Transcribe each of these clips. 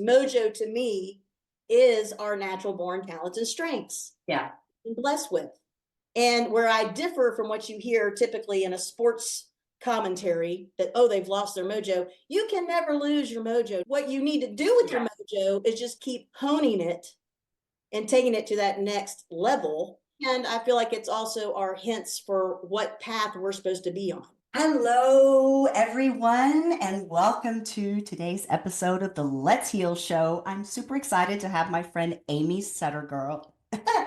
Mojo to me is our natural born talents and strengths. Yeah. And blessed with. And where I differ from what you hear typically in a sports commentary that, oh, they've lost their mojo. You can never lose your mojo. What you need to do with your mojo is just keep honing it and taking it to that next level. And I feel like it's also our hints for what path we're supposed to be on. Hello, everyone, and welcome to today's episode of the Let's Heal Show. I'm super excited to have my friend Amy Sutter Girl.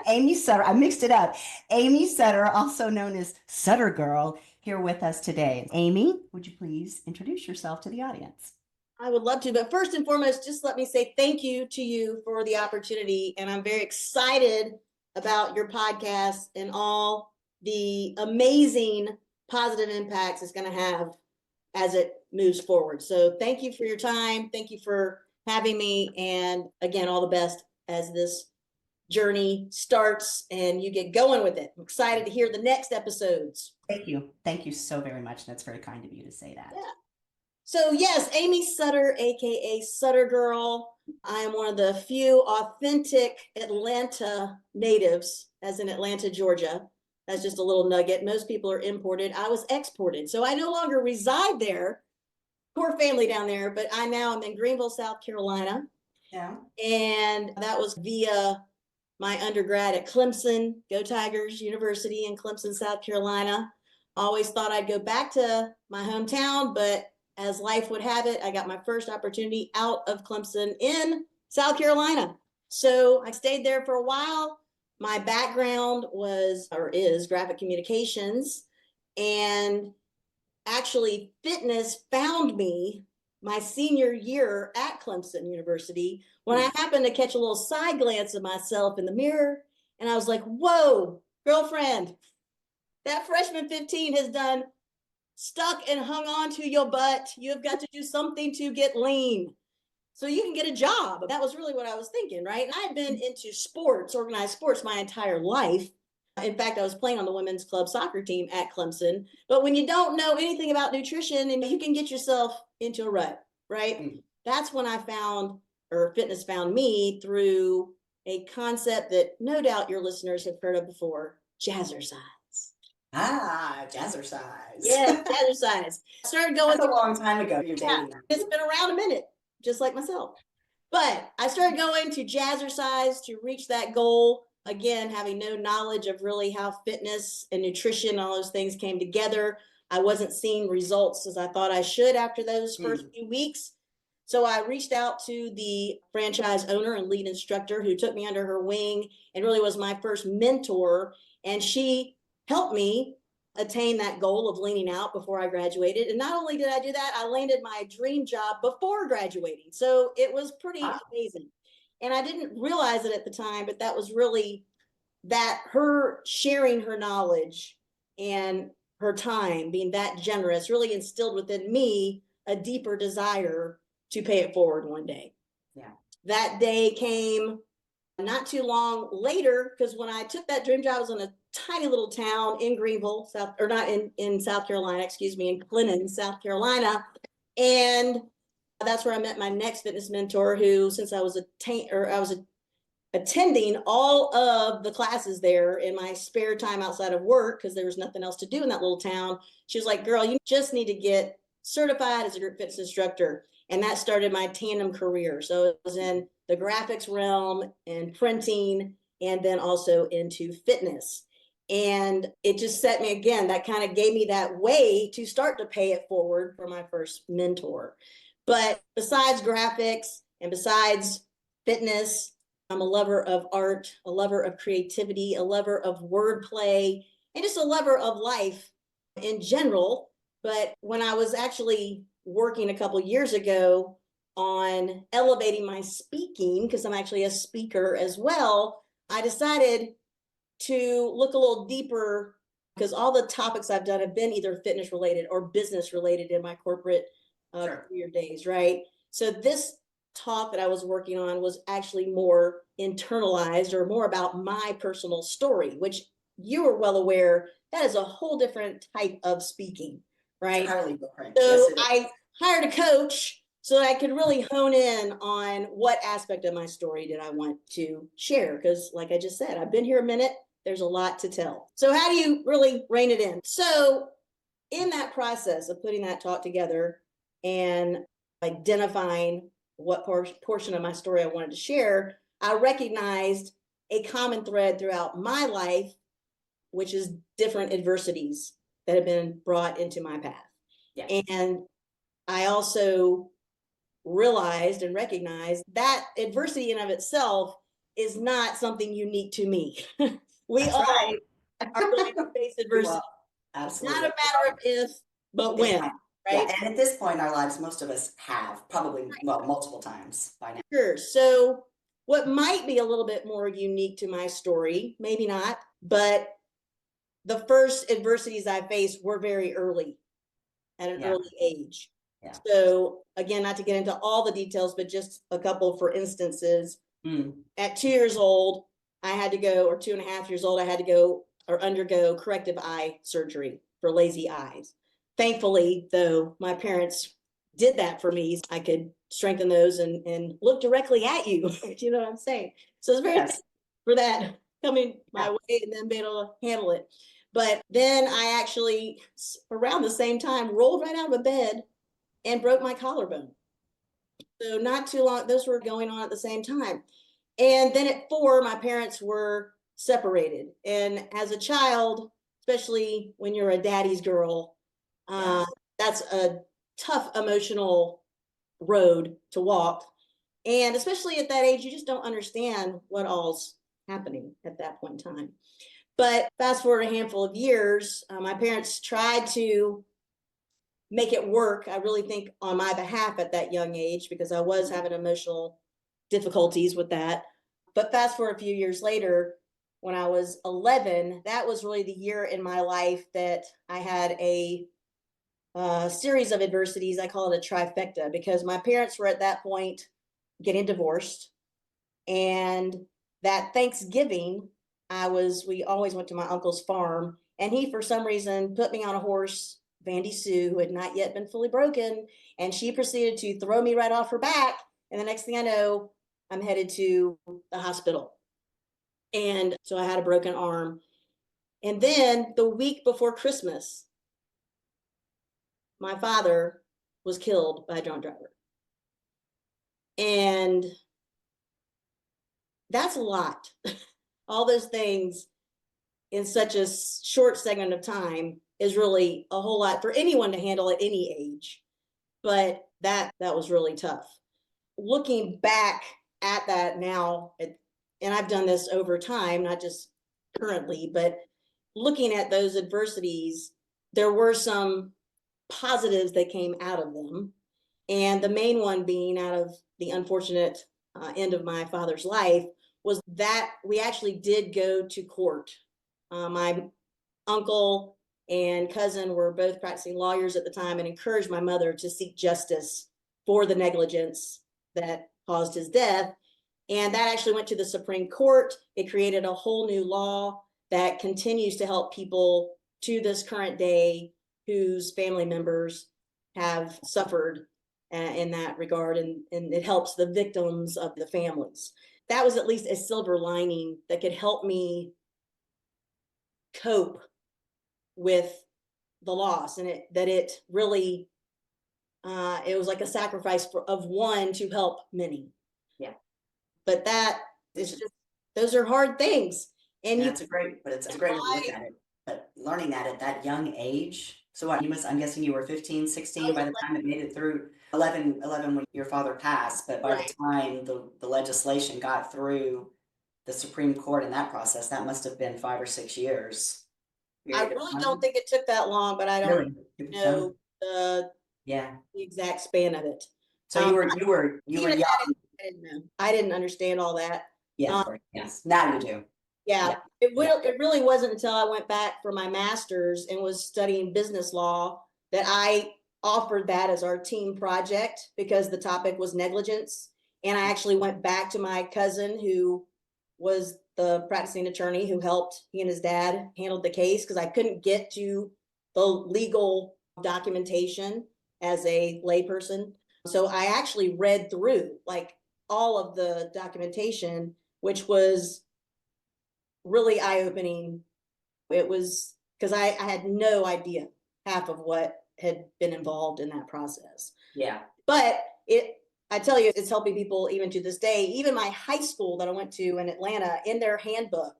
Amy Sutter, I mixed it up. Amy Sutter, also known as Sutter Girl, here with us today. Amy, would you please introduce yourself to the audience? I would love to, but first and foremost, just let me say thank you to you for the opportunity. And I'm very excited about your podcast and all the amazing positive impacts it's going to have as it moves forward. So thank you for your time. Thank you for having me. And again, all the best as this journey starts and you get going with it. I'm excited to hear the next episodes. Thank you. Thank you so very much. That's very kind of you to say that. Yeah. So yes, Amy Sutter, aka Sutter Girl. I am one of the few authentic Atlanta natives, as in Atlanta, Georgia. That's just a little nugget. Most people are imported. I was exported. So I no longer reside there. Poor family down there, but I now am in Greenville, South Carolina. Yeah. And that was via my undergrad at Clemson, Go Tigers University in Clemson, South Carolina. Always thought I'd go back to my hometown, but as life would have it, I got my first opportunity out of Clemson in South Carolina. So I stayed there for a while. My background was, or is, graphic communications. And actually, fitness found me my senior year at Clemson University when I happened to catch a little side glance of myself in the mirror. And I was like, whoa, girlfriend, that freshman 15 has done stuck and hung on to your butt. You have got to do something to get lean so you can get a job. That was really what I was thinking, right? And I had been into sports, organized sports, my entire life. In fact, I was playing on the women's club soccer team at Clemson. But when you don't know anything about nutrition, and you can get yourself into a rut, right? That's when I found, or fitness found me, through a concept that no doubt your listeners have heard of before, jazzercise. Jazzercise. Yeah, jazzercise. Started going. That's a long time ago. You're dating that. It's been around a minute, just like myself. But I started going to jazzercise to reach that goal. Again, having no knowledge of really how fitness and nutrition and all those things came together. I wasn't seeing results as I thought I should after those first few weeks. So I reached out to the franchise owner and lead instructor who took me under her wing and really was my first mentor. And she helped me attain that goal of leaning out before I graduated. And not only did I do that, I landed my dream job before graduating. So it was pretty amazing. And I didn't realize it at the time, but that was really that her sharing her knowledge and her time being that generous really instilled within me a deeper desire to pay it forward one day. Yeah. That day came not too long later, because when I took that dream job, I was in a tiny little town in Greenville, in South Carolina, in Clinton, South Carolina. And that's where I met my next fitness mentor, who, since I was attending all of the classes there in my spare time outside of work, because there was nothing else to do in that little town, she was like, girl, you just need to get certified as a group fitness instructor. And that started my tandem career. So it was in the graphics realm and printing, and then also into fitness. And it just set me, again, that kind of gave me that way to start to pay it forward for my first mentor. But besides graphics and besides fitness, I'm a lover of art, a lover of creativity, a lover of wordplay, and just a lover of life in general. But when I was actually working a couple years ago on elevating my speaking, because I'm actually a speaker as well, I decided to look a little deeper, because all the topics I've done have been either fitness related or business related in my corporate career days, right? So this talk that I was working on was actually more internalized, or more about my personal story, which you are well aware that is a whole different type of speaking, right? Entirely different. So Yes, I hired a coach so I could really hone in on what aspect of my story did I want to share. Because like I just said, I've been here a minute. There's a lot to tell. So how do you really rein it in? So in that process of putting that talk together and identifying what portion of my story I wanted to share, I recognized a common thread throughout my life, which is different adversities that have been brought into my path. Yeah. And I also realized and recognized that adversity in of itself is not something unique to me. We That's all right. are going to face adversity. Well, It's not a absolutely. matter of if, but when, Yeah. right? And at this point in our lives, most of us have probably, well, multiple times by now. Sure. So what might be a little bit more unique to my story, maybe not, but the first adversities I faced were very early, at an early age. Yeah. So again, not to get into all the details, but just a couple for instances. At 2 years old, I had to go, or 2.5 years old, I had to go or undergo corrective eye surgery for lazy eyes. Thankfully, though, my parents did that for me. I could strengthen those and look directly at you. You know what I'm saying? So it's very thankful for that coming my way and then being able to handle it. But then I actually, around the same time, rolled right out of bed and broke my collarbone. So not too long, those were going on at the same time. And then at 4, my parents were separated. And as a child, especially when you're a daddy's girl, that's a tough emotional road to walk. And especially at that age, you just don't understand what all's happening at that point in time. But fast forward a handful of years, my parents tried to make it work, I really think, on my behalf at that young age, because I was having emotional difficulties with that. But fast forward a few years later, when I was 11, that was really the year in my life that I had a series of adversities. I call it a trifecta, because my parents were at that point getting divorced. And that Thanksgiving, we always went to my uncle's farm, and he, for some reason, put me on a horse, Vandy Sue, who had not yet been fully broken, and she proceeded to throw me right off her back. And the next thing I know, I'm headed to the hospital. And so I had a broken arm. And then the week before Christmas, my father was killed by a drunk driver. And that's a lot. All those things in such a short segment of time is really a whole lot for anyone to handle at any age. But that was really tough. Looking back at that now, and I've done this over time, not just currently, but looking at those adversities, there were some positives that came out of them. And the main one being, out of the unfortunate end of my father's life, was that we actually did go to court. My uncle and cousin were both practicing lawyers at the time and encouraged my mother to seek justice for the negligence that caused his death. And that actually went to the Supreme Court. It created a whole new law that continues to help people to this current day whose family members have suffered in that regard. And it helps the victims of the families. That was at least a silver lining that could help me cope with the loss, and it really it was like a sacrifice of one to help many. Yeah. But that is just, those are hard things. And it's a great way to look at it. But learning that at that young age, so what, I'm guessing you were 15, 16 by the time it made it through 11 when your father passed, but by the time the legislation got through the Supreme Court in that process, that must have been 5 or 6 years. I really don't think it took that long, but I don't know the exact span of it. So you were young. I didn't understand all that. Yeah, of course. Yes. Now you do. Yeah. It really wasn't until I went back for my master's and was studying business law that I offered that as our team project, because the topic was negligence. And I actually went back to my cousin, who was the practicing attorney who helped, he and his dad handled the case, because I couldn't get to the legal documentation as a layperson. So I actually read through like all of the documentation, which was really eye-opening. It was because I had no idea half of what had been involved in that process. Yeah. But I tell you, it's helping people even to this day. Even my high school that I went to in Atlanta, in their handbook,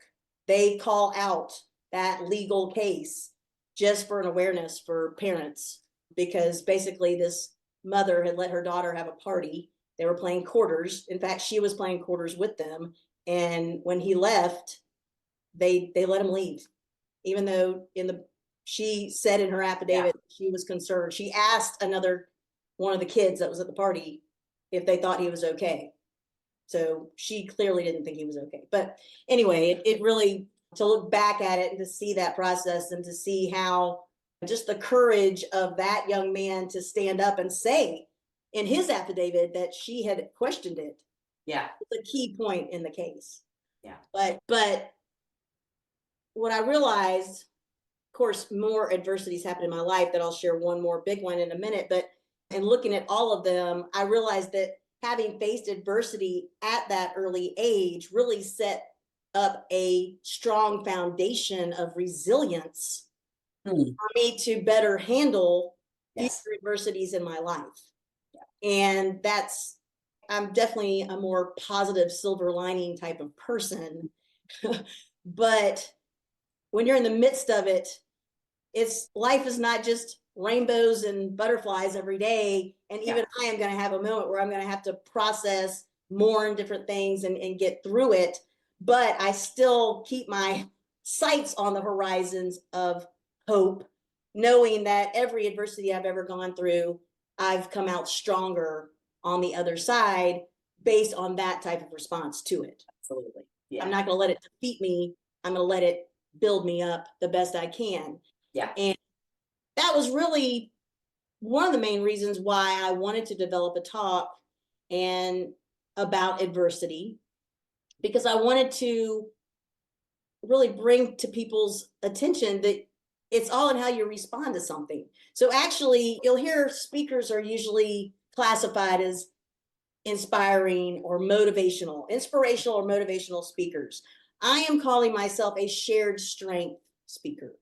they call out that legal case just for an awareness for parents, because basically this mother had let her daughter have a party. They were playing quarters. In fact, she was playing quarters with them. And when he left, they let him leave, even though she said in her affidavit she was concerned. She asked another one of the kids that was at the party if they thought he was okay. So she clearly didn't think he was okay. But anyway, it really, to look back at it and to see that process and to see how just the courage of that young man to stand up and say in his affidavit that she had questioned it. Yeah. It's a key point in the case. Yeah. But what I realized, of course, more adversities happened in my life that I'll share one more big one in a minute. But in looking at all of them, I realized that having faced adversity at that early age really set up a strong foundation of resilience for me to better handle future adversities in my life. Yeah. And I'm definitely a more positive silver lining type of person. But when you're in the midst of it, life is not just rainbows and butterflies every day. And even I am going to have a moment where I'm going to have to process more and different things and get through it. But I still keep my sights on the horizons of hope, knowing that every adversity I've ever gone through, I've come out stronger on the other side based on that type of response to it. Absolutely. Yeah. I'm not going to let it defeat me. I'm going to let it build me up the best I can. Yeah. And that was really one of the main reasons why I wanted to develop a talk and about adversity, because I wanted to really bring to people's attention that it's all in how you respond to something. So actually, you'll hear speakers are usually classified as inspirational or motivational speakers. I am calling myself a shared strength speaker,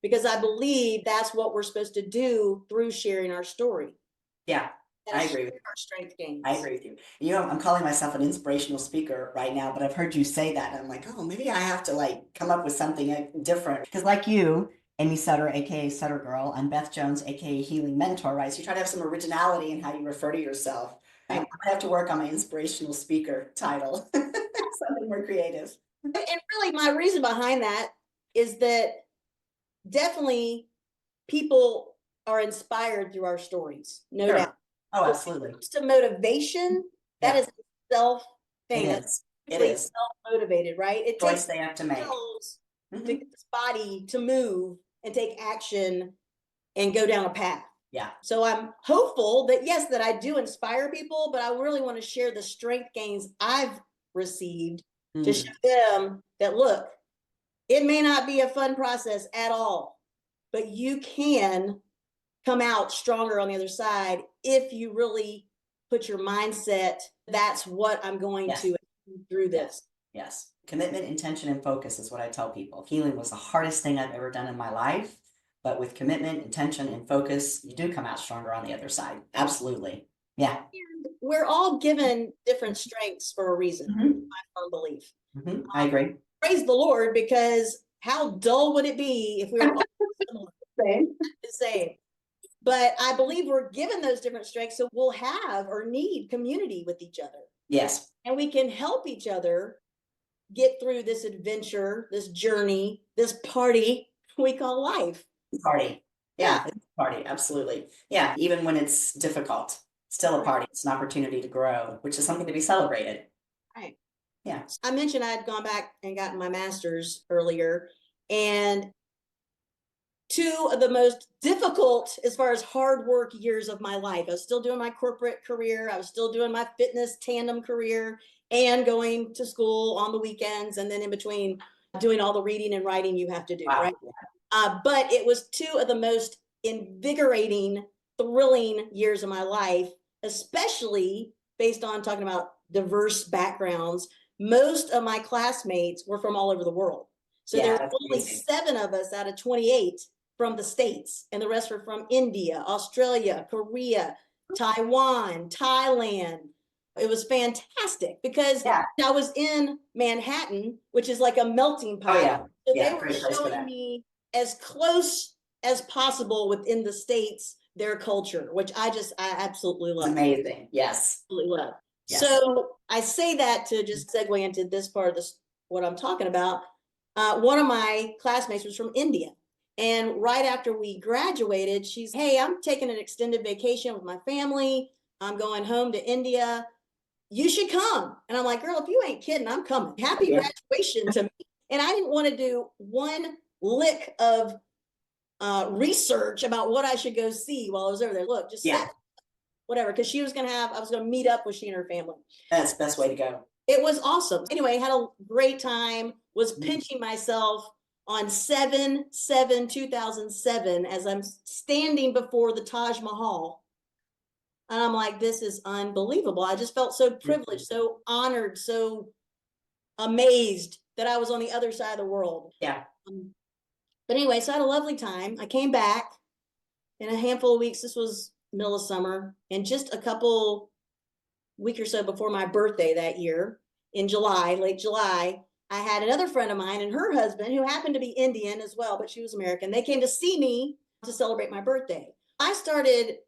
because I believe that's what we're supposed to do through sharing our story. Yeah, I agree with you. Our strength gains. I agree with you. You know, I'm calling myself an inspirational speaker right now, but I've heard you say that, and I'm like, oh, maybe I have to like come up with something different. Because like you, Amy Sutter, aka Sutter Girl, I'm Beth Jones, aka Healing Mentor, right? So you try to have some originality in how you refer to yourself. Right? I have to work on my inspirational speaker title. Something more creative. And really, my reason behind that is that definitely people are inspired through our stories, no doubt. Oh, absolutely. When it comes to motivation, that is a self thing. It is self-motivated, right? It choice takes they have to make to get this body to move and take action and go down a path. Yeah. So I'm hopeful that, yes, that I do inspire people, but I really want to share the strength gains I've received to show them that, look, it may not be a fun process at all, but you can come out stronger on the other side if you really put your mindset, that's what I'm going to through this. Yes. Commitment, intention, and focus is what I tell people. Healing was the hardest thing I've ever done in my life, but with commitment, intention, and focus, you do come out stronger on the other side. Absolutely. Yeah. And we're all given different strengths for a reason, my firm belief. I agree. Praise the Lord, because how dull would it be if we were all similar? Same. But I believe we're given those different strengths, so we'll have or need community with each other. Yes. And we can help each other get through this adventure, this journey, this party we call life. Party. Yeah, it's a party. Absolutely. Yeah. Even when it's difficult, still a party. It's an opportunity to grow, which is something to be celebrated. Right. Yeah. I mentioned I had gone back and gotten my master's earlier, and two of the most difficult, as far as hard work years of my life. I was still doing my corporate career. I was still doing my fitness tandem career and going to school on the weekends. And then in between doing all the reading and writing you have to do, right? But it was two of the most invigorating, thrilling years of my life especially based on talking about diverse backgrounds. Most of my classmates were from all over the world. So there were only 7 of us out of 28 from the States, and the rest were from India, Australia, Korea, Taiwan, Thailand. It was fantastic because I was in Manhattan, which is like a melting pot. Oh, yeah. So they were showing me as close as possible within the States their culture, which I absolutely love. It's amazing. Yes. Absolutely love. Yes. So I say that to just segue into this part of this, what I'm talking about. One of my classmates was from India. And right after we graduated, she's, hey, I'm taking an extended vacation with my family. I'm going home to India. You should come. And I'm like, girl, if you ain't kidding, I'm coming. Happy graduation to me. And I didn't want to do one lick of research about what I should go see while I was over there. Look, just whatever, because I was going to meet up with she and her family. That's the best way to go. It was awesome. Anyway, had a great time, was pinching myself on 7/7/2007 as I'm standing before the Taj Mahal. And I'm like, this is unbelievable. I just felt so privileged, so honored, so amazed that I was on the other side of the world. Yeah. But anyway, so I had a lovely time. I came back in a handful of weeks. This was middle of summer, and just a couple week or so before my birthday that year in July, late July, I had another friend of mine and her husband, who happened to be Indian as well, but she was American. They came to see me to celebrate my birthday. I started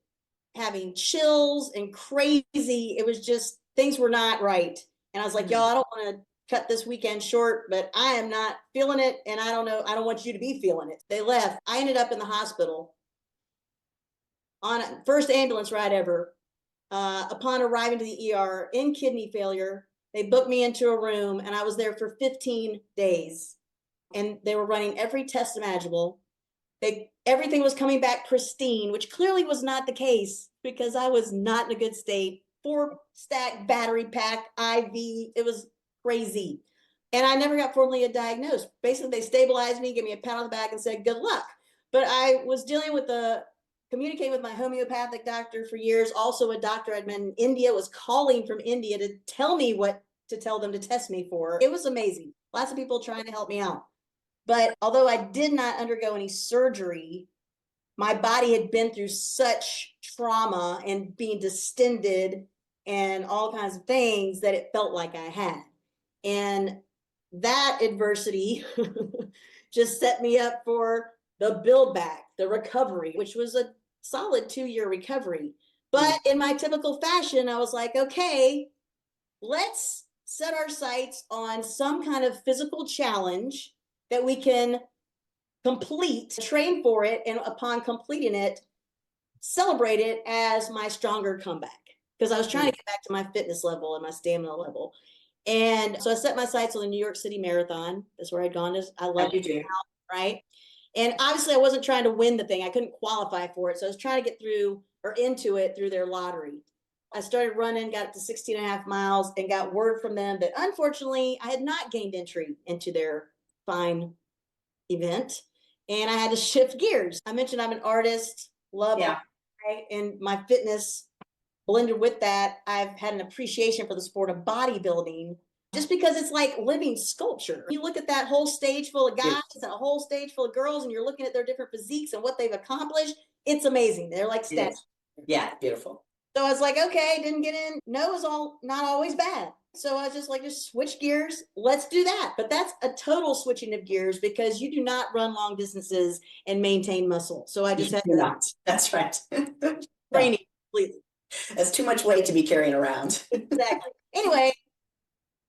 having chills and crazy. It was just, things were not right. And I was like, y'all, I don't want to cut this weekend short, but I am not feeling it. And I don't know, I don't want you to be feeling it. They left. I ended up in the hospital on a first ambulance ride ever. Upon arriving to the ER in kidney failure, they booked me into a room, and I was there for 15 days. And they were running every test imaginable. Everything was coming back pristine, which clearly was not the case because I was not in a good state. 4-stack battery pack, IV, it was crazy. And I never got formally diagnosed. Basically, they stabilized me, gave me a pat on the back and said, good luck. But I was dealing with communicating with my homeopathic doctor for years. Also, a doctor I'd met in India was calling from India to tell me what to tell them to test me for. It was amazing. Lots of people trying to help me out. But although I did not undergo any surgery, my body had been through such trauma and being distended and all kinds of things that it felt like I had. And that adversity just set me up for the build back, the recovery, which was a solid 2-year recovery. But in my typical fashion, I was like, okay, let's set our sights on some kind of physical challenge that we can complete, train for it, and upon completing it, celebrate it as my stronger comeback. Because I was trying to get back to my fitness level and my stamina level. And so I set my sights on the New York City Marathon. That's where I'd gone. I love it, right? And obviously I wasn't trying to win the thing. I couldn't qualify for it. So I was trying to get through or into it through their lottery. I started running, got up to 16 and a half miles, and got word from them that unfortunately I had not gained entry into their fine event. And I had to shift gears. I mentioned I'm an artist, love art, right? And my fitness blended with that. I've had an appreciation for the sport of bodybuilding, just because it's like living sculpture. You look at that whole stage full of guys and a whole stage full of girls, and you're looking at their different physiques and what they've accomplished. It's amazing. They're like statues. Yeah, beautiful. So I was like, okay, didn't get in. No is not always bad. So I was just like, just switch gears. Let's do that. But that's a total switching of gears because you do not run long distances and maintain muscle. So I just had to not. That's right. training completely. That's too much weight to be carrying around. Exactly. Anyway,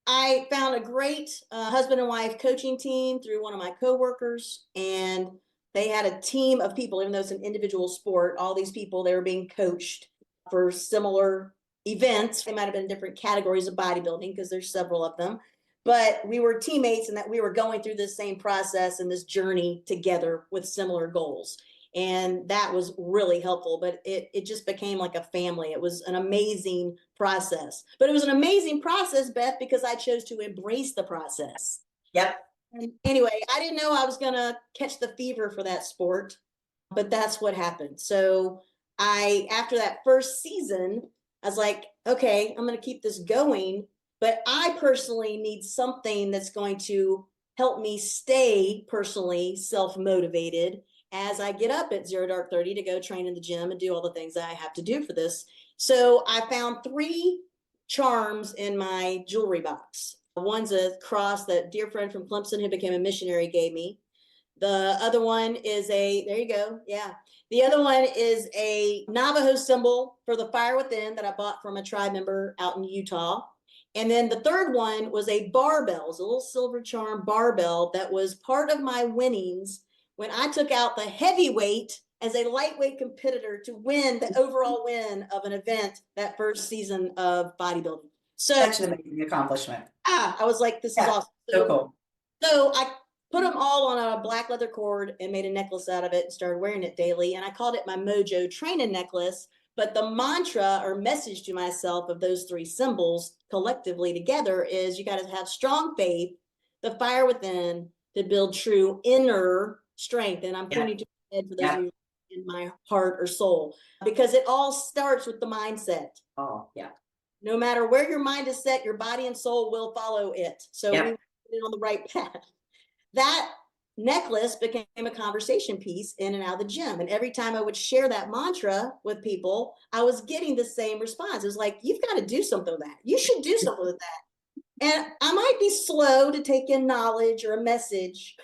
I found a great husband and wife coaching team through one of my coworkers, and they had a team of people, even though it's an individual sport, all these people, they were being coached for similar events. They might have been different categories of bodybuilding because there's several of them, but we were teammates and that we were going through this same process and this journey together with similar goals. And that was really helpful, but it just became like a family. It was an amazing process, but it was an amazing process, Beth, because I chose to embrace the process. Yep. And anyway, I didn't know I was going to catch the fever for that sport, but that's what happened. So after that first season, I was like, okay, I'm going to keep this going, but I personally need something that's going to help me stay personally self-motivated as I get up at 0 dark 30 to go train in the gym and do all the things that I have to do for this. So I found 3 charms in my jewelry box. One's a cross that a dear friend from Clemson who became a missionary gave me. The other one is there you go. Yeah. The other one is a Navajo symbol for the fire within that I bought from a tribe member out in Utah. And then the third one was a barbell, it was a little silver charm barbell that was part of my winnings when I took out the heavyweight as a lightweight competitor to win the overall win of an event that first season of bodybuilding. So Such an amazing accomplishment. I was like, this is awesome. So cool. So I put them all on a black leather cord and made a necklace out of it and started wearing it daily. And I called it my Mojo training necklace. But the mantra or message to myself of those 3 symbols collectively together is you got to have strong faith, the fire within to build true inner strength. And I'm pointing to my head for those of you in my heart or soul, because it all starts with the mindset. Oh, yeah. No matter where your mind is set, your body and soul will follow it. So we put it on the right path. That necklace became a conversation piece in and out of the gym. And every time I would share that mantra with people, I was getting the same response. It was like, you've got to do something with that. You should do something with that. And I might be slow to take in knowledge or a message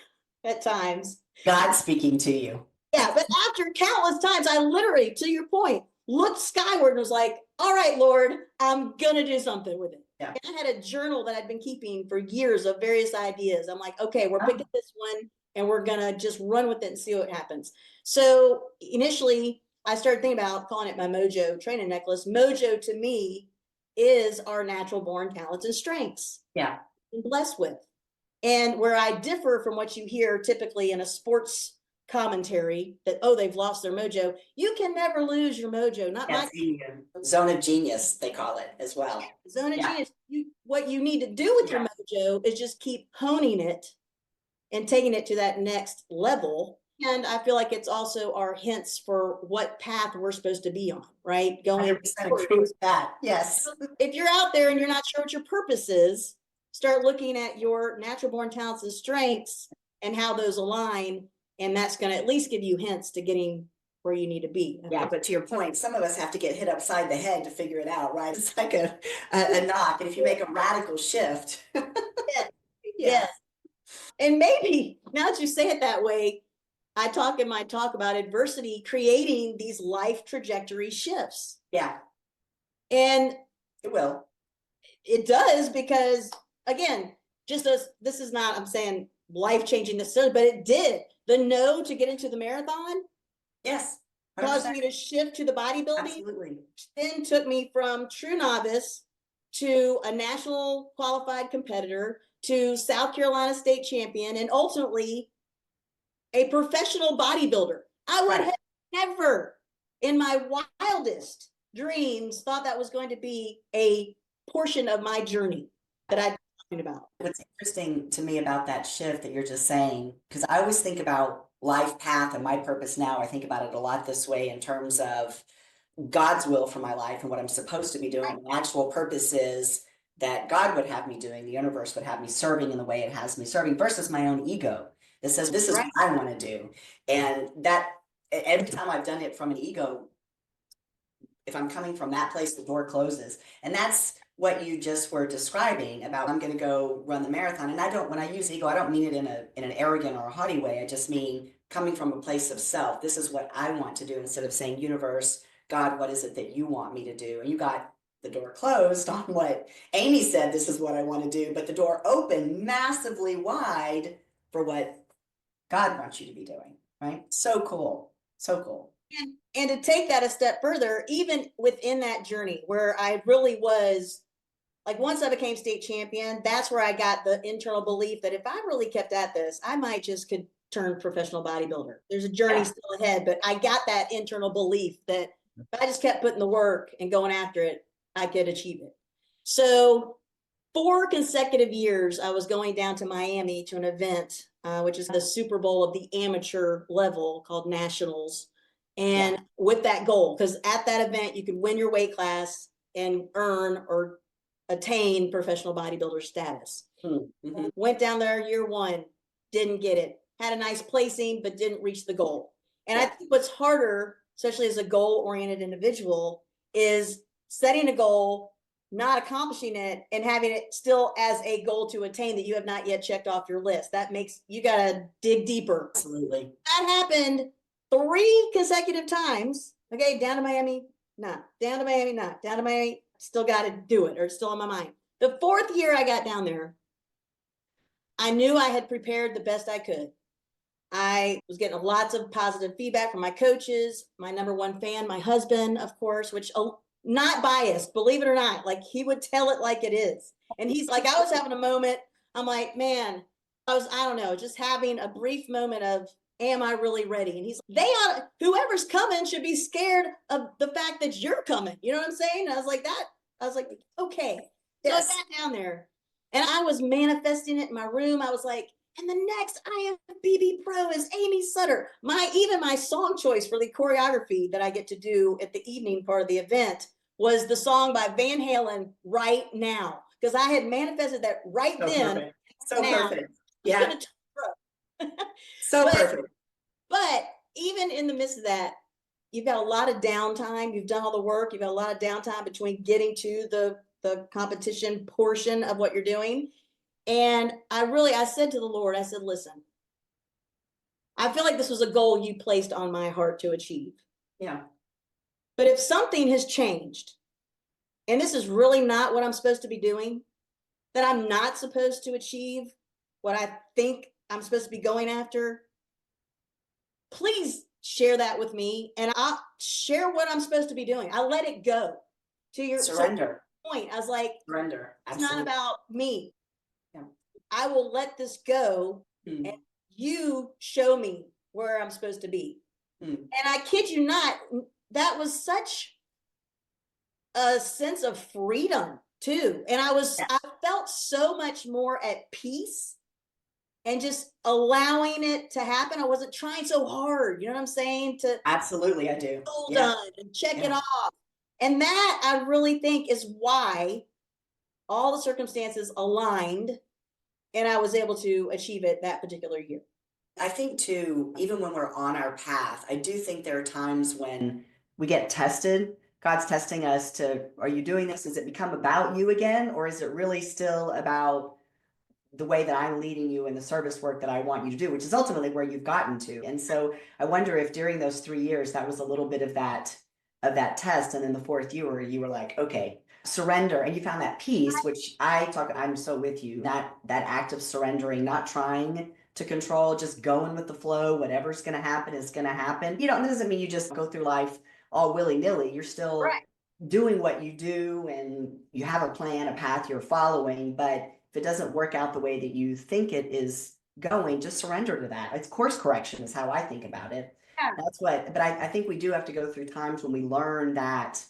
at times. God speaking to you. Yeah, but after countless times, I literally, to your point, looked skyward and was like, all right, Lord, I'm going to do something with it. Yeah. And I had a journal that I'd been keeping for years of various ideas. I'm like, okay, we're picking this one and we're going to just run with it and see what happens. So initially, I started thinking about calling it my Mojo training necklace. Mojo to me is our natural born talents and strengths. Yeah. I'm blessed with. And where I differ from what you hear typically in a sports commentary that, oh, they've lost their mojo. You can never lose your mojo. Not That's zone of genius, they call it as well. Zone of genius. What you need to do with your mojo is just keep honing it and taking it to that next level. And I feel like it's also our hints for what path we're supposed to be on, right? Going agree with that. Yes. If you're out there and you're not sure what your purpose is, start looking at your natural born talents and strengths and how those align. And that's going to at least give you hints to getting where you need to be. Yeah, but to your point, some of us have to get hit upside the head to figure it out, right? It's like a knock. And if you make a radical shift. Yes. And maybe, now that you say it that way, I talk in my talk about adversity creating these life trajectory shifts. Yeah. And it will. It does, because again, just as this is not, I'm saying life-changing necessarily, but it did. The no to get into the marathon, yes, 100%. Caused me to shift to the bodybuilding. Absolutely. Then took me from true novice to a national qualified competitor to South Carolina state champion and ultimately a professional bodybuilder. I would have never in my wildest dreams thought that was going to be a portion of my journey that I'd been talking about. What's interesting to me about that shift that you're just saying, because I always think about life path and my purpose now, I think about it a lot this way in terms of God's will for my life and what I'm supposed to be doing. The actual purpose is that God would have me doing, the universe would have me serving in the way it has me serving versus my own ego that says, this is what I want to do. And that every time I've done it from an ego, if I'm coming from that place, the door closes. And that's what you just were describing about, I'm going to go run the marathon. And I don't, when I use ego, I don't mean it in an arrogant or a haughty way. I just mean coming from a place of self. This is what I want to do, instead of saying, universe, God, what is it that you want me to do? And you got the door closed on what Amy said, this is what I want to do, but the door opened massively wide for what God wants you to be doing, right? So cool. So cool. And to take that a step further, even within that journey where I really was, like once I became state champion, that's where I got the internal belief that if I really kept at this, I might just could turn professional bodybuilder. There's a journey still ahead, but I got that internal belief that if I just kept putting the work and going after it, I could achieve it. So 4 consecutive years, I was going down to Miami to an event, which is the Super Bowl of the amateur level called Nationals. And with that goal, because at that event, you could win your weight class and earn or attain professional bodybuilder status. Mm-hmm. Went down there year one, didn't get it. Had a nice placing, but didn't reach the goal. And I think what's harder, especially as a goal-oriented individual, is setting a goal, not accomplishing it, and having it still as a goal to attain that you have not yet checked off your list. That makes you got to dig deeper. Absolutely. That happened 3 consecutive times. Okay, down to Miami, not down to Miami, not down to Miami. Still got to do it, or it's still on my mind. The 4th year I got down there, I knew I had prepared the best I could. I was getting lots of positive feedback from my coaches, my number one fan, my husband, of course, which not biased, believe it or not, like he would tell it like it is. And he's like, I was having a moment. I'm like, man, I don't know, just having a brief moment of, am I really ready? And he's like, whoever's coming should be scared of the fact that you're coming. You know what I'm saying? And I was like, okay. Yes. So I got down there and I was manifesting it in my room. I was like, and the next IFBB pro is Amy Sutter. Even my song choice for the choreography that I get to do at the evening part of the event was the song by Van Halen, Right Now, because I had manifested that right then. Perfect. So now, perfect. Yeah. So perfect. But even in the midst of that, you've got a lot of downtime. You've done all the work. You've got a lot of downtime between getting to the competition portion of what you're doing. And I said to the Lord, I said, listen, I feel like this was a goal you placed on my heart to achieve. Yeah. But if something has changed, and this is really not what I'm supposed to be doing, that I'm not supposed to achieve what I think I'm supposed to be going after, please share that with me and I'll share what I'm supposed to be doing. I let it go to your surrender point. I was like, surrender. It's not about me. Yeah. I will let this go and you show me where I'm supposed to be. And I kid you not, that was such a sense of freedom too. And I felt so much more at peace and just allowing it to happen. I wasn't trying so hard. You know what I'm saying? Absolutely, I do. Done and check it off. And that I really think is why all the circumstances aligned and I was able to achieve it that particular year. I think too, even when we're on our path, I do think there are times when we get tested. God's testing us are you doing this? Does it become about you again? Or is it really still about the way that I'm leading you in the service work that I want you to do, which is ultimately where you've gotten to. And so I wonder if during those 3 years, that was a little bit of that test. And then the 4th year, you were like, okay, surrender. And you found that peace, which I'm so with you, that act of surrendering, not trying to control, just going with the flow. Whatever's going to happen is going to happen. That doesn't mean you just go through life all willy-nilly. You're still doing what you do and you have a plan, a path you're following, but if it doesn't work out the way that you think it is going, just surrender to that. It's course correction is how I think about it. Yeah. But I think we do have to go through times when we learn that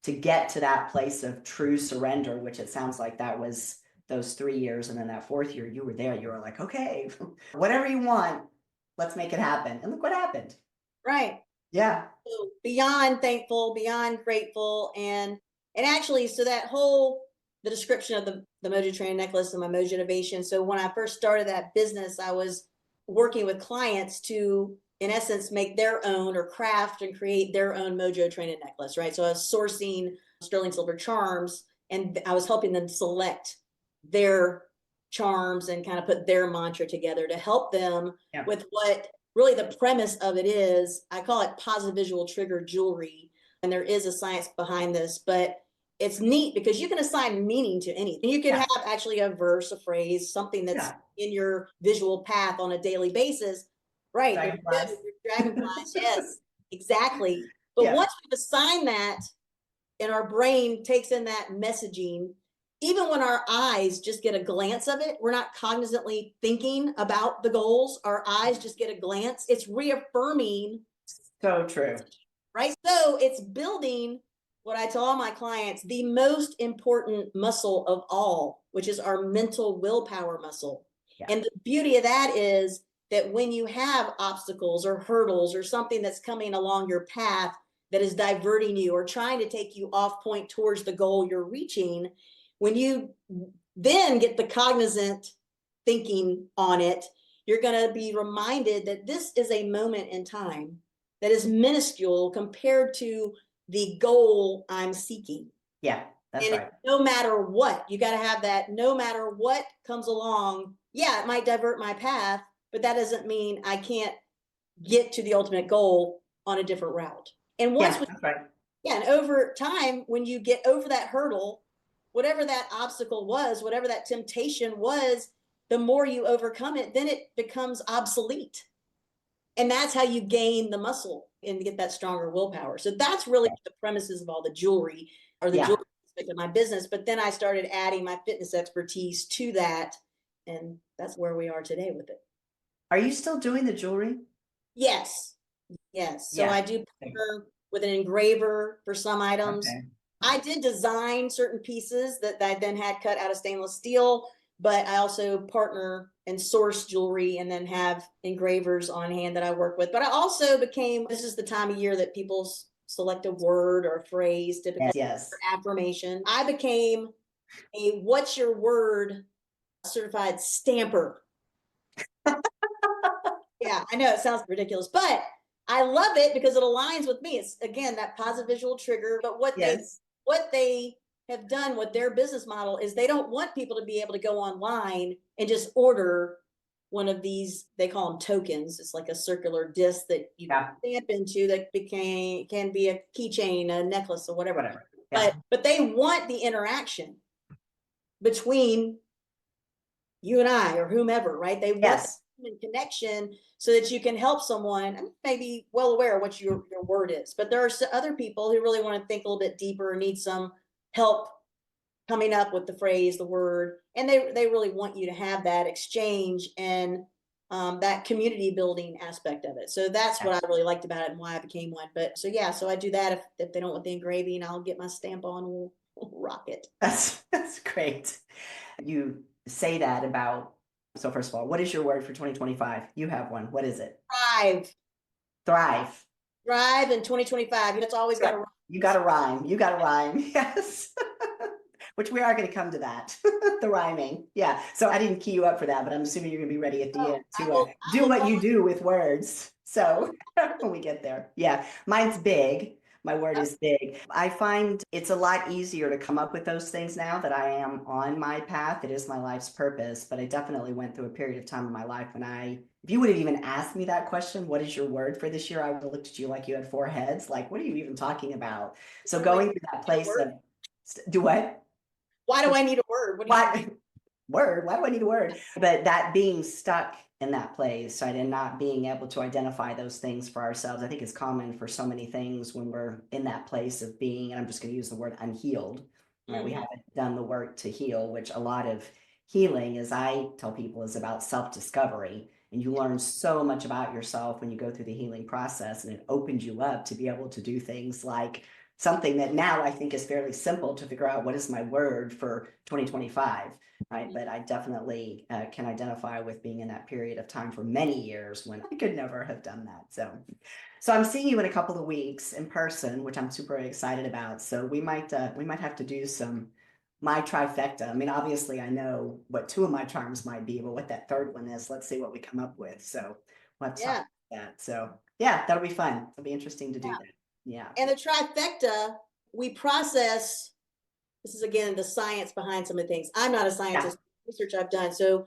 to get to that place of true surrender, which it sounds like that was those 3 years. And then that 4th year, you were there, you were like, okay, whatever you want, let's make it happen. And look what happened. Right. Yeah. So beyond thankful, beyond grateful. And actually, so that the description of the Mojo training necklace and my Mojo innovation. So when I first started that business, I was working with clients to, in essence, make their own or craft and create their own Mojo training necklace, right? So I was sourcing sterling silver charms and I was helping them select their charms and kind of put their mantra together to help them with what really the premise of it is. I call it positive visual trigger jewelry. And there is a science behind this, but it's neat because you can assign meaning to anything. You can have actually a verse, a phrase, something that's in your visual path on a daily basis. Right. Dragonflies. Yes, exactly. But once we've assigned that and our brain takes in that messaging, even when our eyes just get a glance of it, we're not cognizantly thinking about the goals. Our eyes just get a glance. It's reaffirming. So true. Right. So it's building what I tell all my clients, the most important muscle of all, which is our mental willpower muscle. Yeah. And the beauty of that is that when you have obstacles or hurdles or something that's coming along your path that is diverting you or trying to take you off point towards the goal you're reaching, when you then get the cognizant thinking on it, you're going to be reminded that this is a moment in time that is minuscule compared to the goal I'm seeking. Yeah, that's and right. No matter what, you got to have that. No matter what comes along, yeah, it might divert my path, but that doesn't mean I can't get to the ultimate goal on a different route. And once Yeah, that's right. yeah, and over time, when you get over that hurdle, whatever that obstacle was, whatever that temptation was, the more you overcome it, then it becomes obsolete. And that's how you gain the muscle and get that stronger willpower. So that's really the premises of all the jewelry, or the Yeah. jewelry aspect of my business. But then I started adding my fitness expertise to that. And that's where we are today with it. Are you still doing the jewelry? Yes. Yes. So Yeah. I do partner with an engraver for some items. Okay. I did design certain pieces that I then had cut out of stainless steel, but I also partner and source jewelry and then have engravers on hand that I work with. But I also became, this is the time of year that people select a word or a phrase, typically Yes. for affirmation. I became a what's your word certified stamper. Yeah, I know it sounds ridiculous, but I love it because it aligns with me. It's again that positive visual trigger. But Yes. what they have done with their business model is they don't want people to be able to go online and just order one of these. They call them tokens. It's like a circular disc that you Yeah. stamp into that can be a keychain, a necklace, or whatever. Whatever. Yeah. But they want the interaction between you and I or whomever, right? They want Yes. that connection so that you can help someone. I'm maybe well aware of what your word is, but there are other people who really want to think a little bit deeper, need some help coming up with the phrase, the word, and they really want you to have that exchange and that community building aspect of it. So that's what I really liked about it and why I became one. But so yeah, so I do that. If they don't want the engraving, I'll get my stamp on. We'll rock it. That's great. You say that about, so first of all, what is your word for 2025? You have one. What is it? Thrive. Thrive. Thrive in 2025. It's always got to. You got to rhyme. You got to rhyme. Yes. Which we are going to come to that, the rhyming. Yeah. So I didn't key you up for that, but I'm assuming you're going to be ready at the end to do what you do with words. So when we get there. Yeah. Mine's big. My word is big. I find it's a lot easier to come up with those things now that I am on my path. It is my life's purpose, but I definitely went through a period of time in my life when if you would have even asked me that question, what is your word for this year? I would have looked at you like you had four heads. Like, what are you even talking about? So going through that place of, do what? Why do I need a word? Why do I need a word? But that being stuck in that place, right, and not being able to identify those things for ourselves, I think is common for so many things when we're in that place of being, and I'm just going to use the word unhealed, right? Mm-hmm. We haven't done the work to heal, which a lot of healing, as I tell people, is about self-discovery. And you learn so much about yourself when you go through the healing process, and it opens you up to be able to do things like something that now I think is fairly simple to figure out what is my word for 2025, right? But I definitely can identify with being in that period of time for many years when I could never have done that. So I'm seeing you in a couple of weeks in person, which I'm super excited about. So we might have to do my trifecta. I mean, obviously I know what two of my charms might be, but what that third one is, let's see what we come up with. So we'll have to talk about that. So yeah, that'll be fun. It'll be interesting to do that. Yeah. And the trifecta, we process, this is again the science behind some of the things. I'm not a scientist, research I've done. So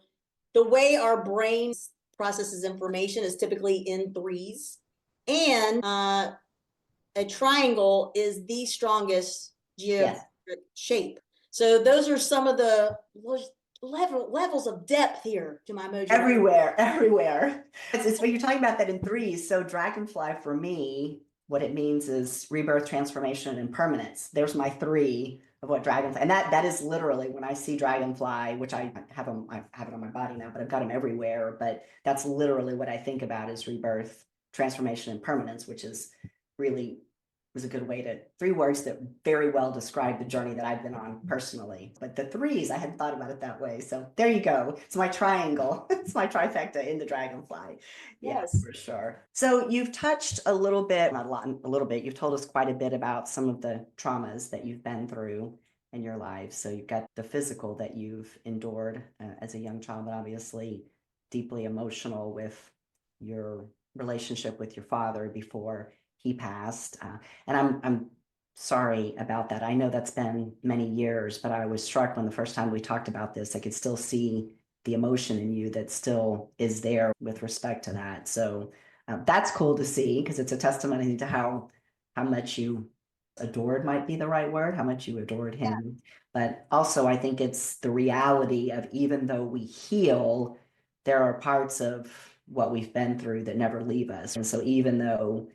the way our brain processes information is typically in threes. And a triangle is the strongest geometric shape. So those are some of the levels of depth here to my Mojo. Everywhere. It's when you're talking about that in threes. So dragonfly for me, what it means is rebirth, transformation, and permanence. There's my three of what dragonfly, and that is literally when I see dragonfly, which I have it on my body now, but I've got them everywhere. But that's literally what I think about is rebirth, transformation, and permanence, which is really was a good way to, three words that very well describe the journey that I've been on personally. But the threes, I hadn't thought about it that way. So there you go. It's my triangle. It's my trifecta in the dragonfly. Yeah, Yes. for sure. So you've touched a little bit, not a lot, a little bit. You've told us quite a bit about some of the traumas that you've been through in your life. So you've got the physical that you've endured as a young child, but obviously deeply emotional with your relationship with your father before he passed. And I'm sorry about that. I know that's been many years, but I was struck when the first time we talked about this, I could still see the emotion in you that still is there with respect to that. So that's cool to see because it's a testimony to how much you adored might be the right word, how much you adored him. But also, I think it's the reality of even though we heal, there are parts of what we've been through that never leave us. And so even though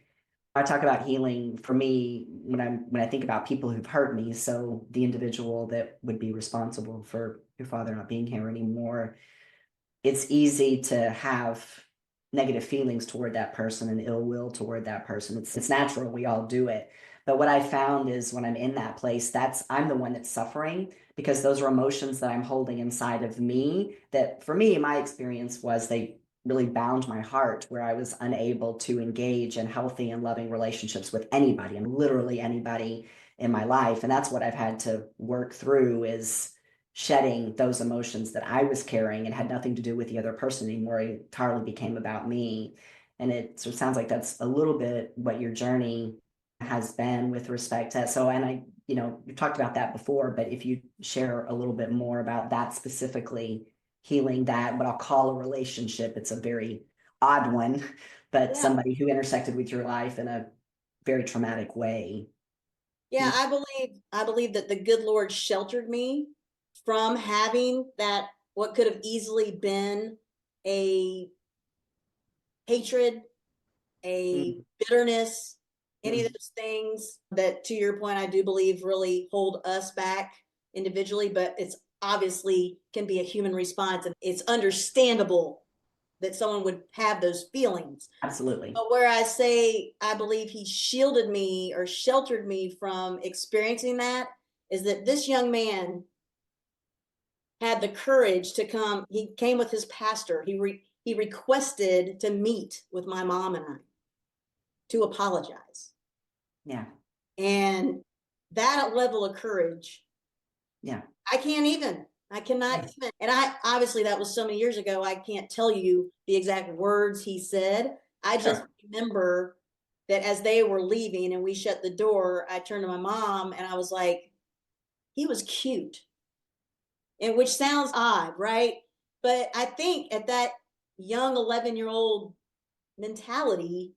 I talk about healing for me when I think about people who've hurt me, so the individual that would be responsible for your father not being here anymore, it's easy to have negative feelings toward that person and ill will toward that person. It's natural. We all do it. But what I found is when I'm in that place, I'm the one that's suffering because those are emotions that I'm holding inside of me that for me, my experience was they really bound my heart where I was unable to engage in healthy and loving relationships with anybody and literally anybody in my life. And that's what I've had to work through is shedding those emotions that I was carrying and had nothing to do with the other person anymore. It entirely became about me. And it sort of sounds like that's a little bit what your journey has been with respect to. So, and you've talked about that before, but if you share a little bit more about that specifically, healing that, what I'll call a relationship, it's a very odd one, but Yeah. somebody who intersected with your life in a very traumatic way. Yeah, I believe that the good Lord sheltered me from having that what could have easily been a hatred, a Mm, bitterness, any of mm, those things that, to your point, I do believe really hold us back individually, but it's obviously can be a human response and it's understandable that someone would have those feelings. absolutely. But where I say I believe he shielded me or sheltered me from experiencing that is that this young man had the courage to come. He came with his pastor. He requested to meet with my mom and I to apologize. Yeah. And that level of courage, Yeah. I cannot even. And I obviously that was so many years ago. I can't tell you the exact words he said. I just Sure. remember that as they were leaving and we shut the door, I turned to my mom and I was like, he was cute. And which sounds odd, right? But I think at that young 11-year-old mentality,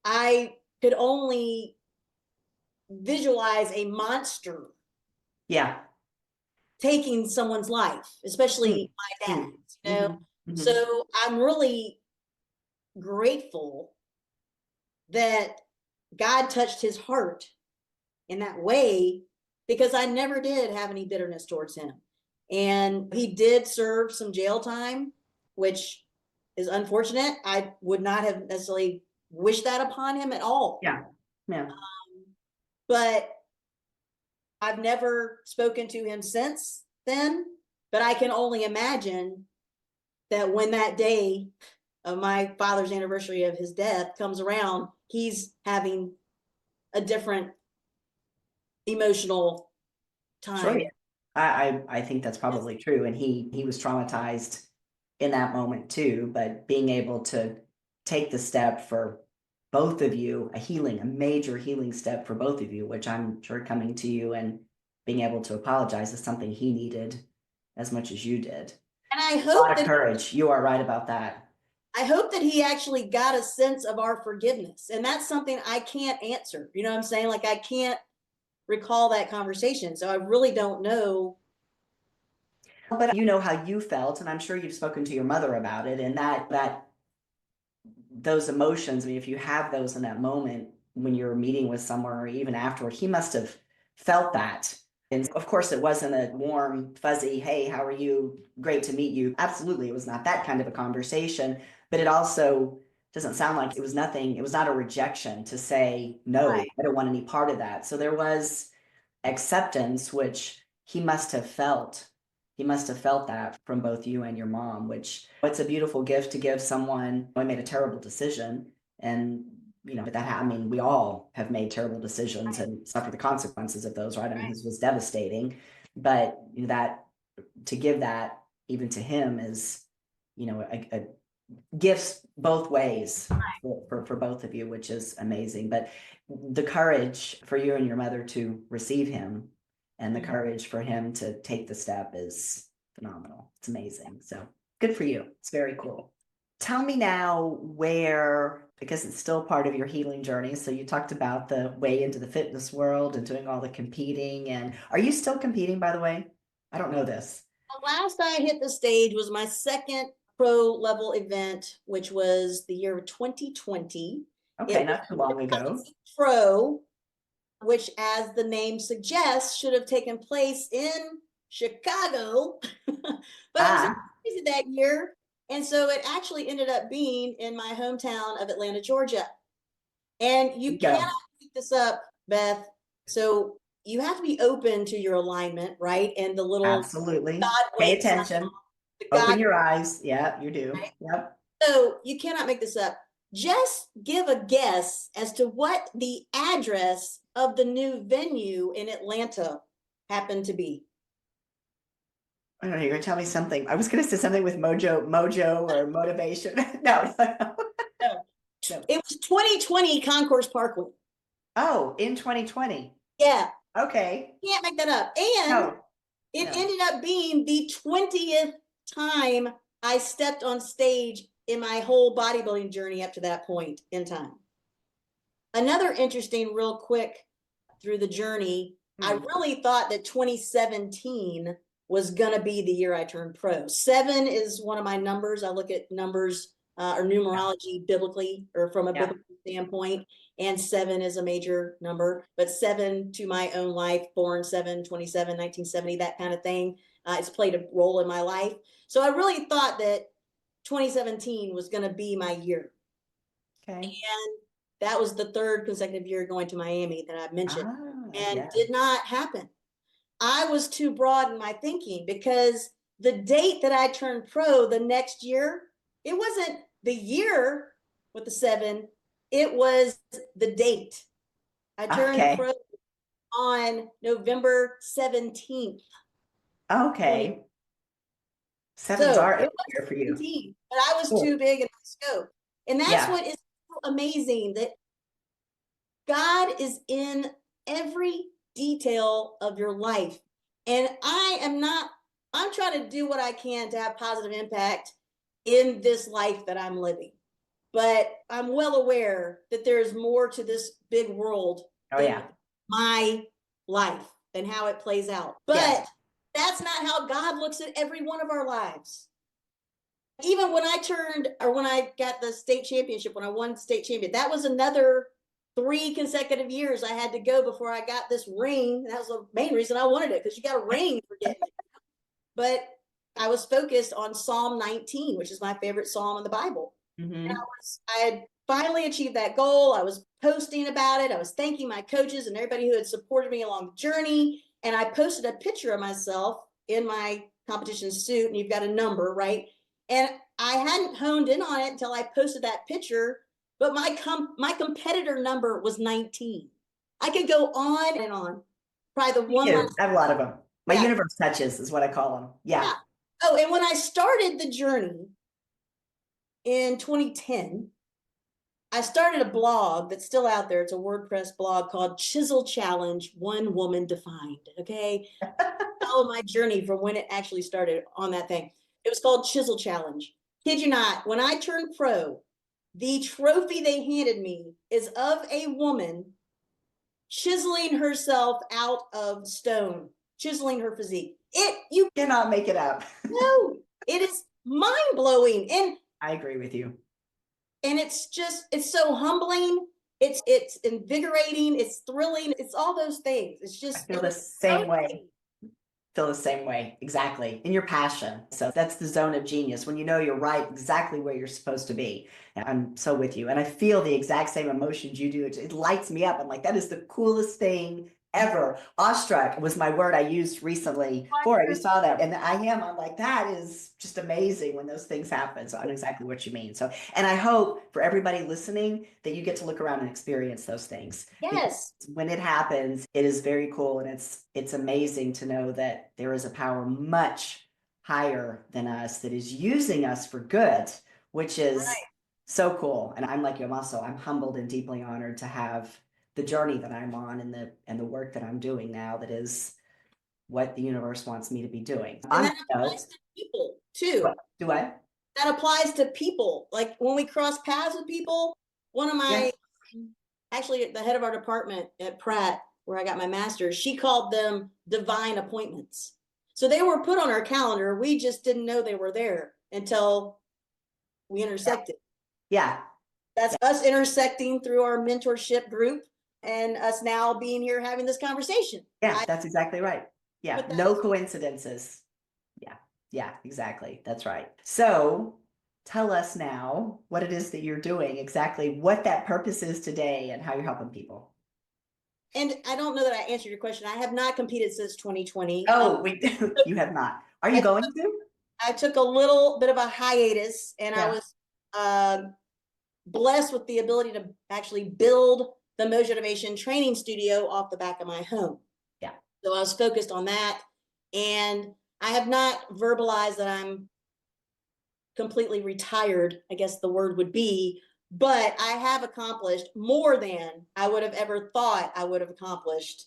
I could only visualize a monster Yeah. taking someone's life, Mm, especially my mm, dad's, you know. mm-hmm. So I'm really grateful that God touched his heart in that way because I never did have any bitterness towards him. And he did serve some jail time, which is unfortunate. I would not have necessarily wished that upon him at all. Yeah. Yeah. But I've never spoken to him since then. But I can only imagine that when that day of my father's anniversary of his death comes around, he's having a different emotional Sure. time. Yeah. I think that's probably true. And he was traumatized in that moment too, but being able to take the step for both of you, a major healing step for both of you, which I'm sure coming to you and being able to apologize is something he needed as much as you did. And I A hope lot of that courage. You are right about that. I hope that he actually got a sense of our forgiveness. And that's something I can't answer. You know what I'm saying? Like I can't recall that conversation. So I really don't know. But you know how you felt, and I'm sure you've spoken to your mother about it, and that those emotions, I mean, if you have those in that moment when you're meeting with someone or even afterward, he must have felt that. And of course, it wasn't a warm, fuzzy, hey, how are you? Great to meet you. Absolutely, it was not that kind of a conversation, but it also doesn't sound like it was nothing. It was not a rejection to say, no, Right. I don't want any part of that. So there was acceptance, which he must have felt. He must have felt that from both you and your mom, which it's a beautiful gift to give someone who made a terrible decision. And, but I mean, we all have made terrible decisions and suffer the consequences of those, right? I mean, his was devastating, but that to give that even to him is, a gifts both ways for both of you, which is amazing. But the courage for you and your mother to receive him and the courage for him to take the step is phenomenal. It's amazing. So good for you. It's very cool. Tell me now where, because it's still part of your healing journey. So you talked about the way into the fitness world and doing all the competing. And are you still competing, by the way? I don't know this. The last I hit the stage was my second pro level event, which was the year of 2020. Okay, It not too long ago. was pro, which, as the name suggests, should have taken place in Chicago, but it was crazy that year. And so it actually ended up being in my hometown of Atlanta, Georgia. And you cannot pick this up, Beth. So you have to be open to your alignment, right? And the little Absolutely. God Pay winks, attention. the Open God, your eyes. Yeah, you do. right? Yep. So you cannot make this up. Just give a guess as to what the address of the new venue in Atlanta happened to be. I don't know. You're gonna tell me something. I was gonna say something with Mojo or motivation. No. No. No. It was 2020 Concourse Parkway. Oh, in 2020. Yeah, Okay. can't make that up. And No. it No. ended up being the 20th time I stepped on stage in my whole bodybuilding journey up to that point in time. Another interesting, real quick, through the journey, I really thought that 2017 was going to be the year I turned pro. 7 is one of my numbers. I look at numbers or numerology biblically or from a biblical standpoint. And 7 is a major number, but 7 to my own life, born 7/27, 1970, that kind of thing. It's played a role in my life. So I really thought that 2017 was going to be my year. Okay. And that was the third consecutive year going to Miami that I mentioned, and Yeah. did not happen. I was too broad in my thinking because the date that I turned pro the next year, it wasn't the year with the 7, it was the date. I turned Okay. pro on November 17th. Okay. Sevens So are it up was here for you. 17, but I was too big in my scope. And that's Yeah. what is so amazing, that God is in every detail of your life. And I'm trying to do what I can to have positive impact in this life that I'm living. But I'm well aware that there is more to this big world than my life and how it plays out. But that's not how God looks at every one of our lives. Even when I got the state championship, when I won the state champion, that was another 3 consecutive years I had to go before I got this ring. That was the main reason I wanted it, because you got a ring for getting it. But I was focused on Psalm 19, which is my favorite psalm in the Bible. And I had finally achieved that goal. I was posting about it. I was thanking my coaches and everybody who had supported me along the journey. And I posted a picture of myself in my competition suit, and you've got a number, right? And I hadn't honed in on it until I posted that picture, but my competitor number was 19. I could go on and on. Probably the one last. I have a lot of them. My Yeah. universe touches is what I call them. Yeah. Oh, and when I started the journey in 2010, I started a blog that's still out there. It's a WordPress blog called Chisel Challenge, One Woman Defined. Okay. Follow my journey from when it actually started on that thing. It was called Chisel Challenge. Kid you not, when I turned pro, the trophy they handed me is of a woman chiseling herself out of stone, chiseling her physique. You cannot make it up. No, it is mind-blowing. And I agree with you. And it's so humbling. It's invigorating. It's thrilling. It's all those things. It's just, I feel the same way. Feel the same way. Exactly. In your passion. So that's the zone of genius when you know you're right exactly where you're supposed to be. And I'm so with you. And I feel the exact same emotions you do. It lights me up. I'm like, that is the coolest thing ever. Awestruck was my word I used recently for it. You saw that. And I'm like, that is just amazing when those things happen. So I know exactly what you mean. So, and I hope for everybody listening that you get to look around and experience those things. Yes. When it happens, it is very cool, and it's amazing to know that there is a power much higher than us that is using us for good, which is so cool. And I'm like you, I'm humbled and deeply honored to have the journey that I'm on and the work that I'm doing now that is what the universe wants me to be doing. And that applies to people too. Do I? That applies to people. Like when we cross paths with people, one of my actually the head of our department at Pratt, where I got my master's, she called them divine appointments. So they were put on our calendar. We just didn't know they were there until we intersected. Yeah. That's us intersecting through our mentorship group and us now being here having this conversation. Yeah, that's exactly right. Yeah, no coincidences. Yeah, exactly. That's right. So tell us now what it is that you're doing, exactly what that purpose is today and how you're helping people. And I don't know that I answered your question. I have not competed since 2020. Oh, you have not. Are you going to? I took a little bit of a hiatus, and I was blessed with the ability to actually build the Mojo Motivation training studio off the back of my home. Yeah. So I was focused on that. And I have not verbalized that I'm completely retired, I guess the word would be, but I have accomplished more than I would have ever thought I would have accomplished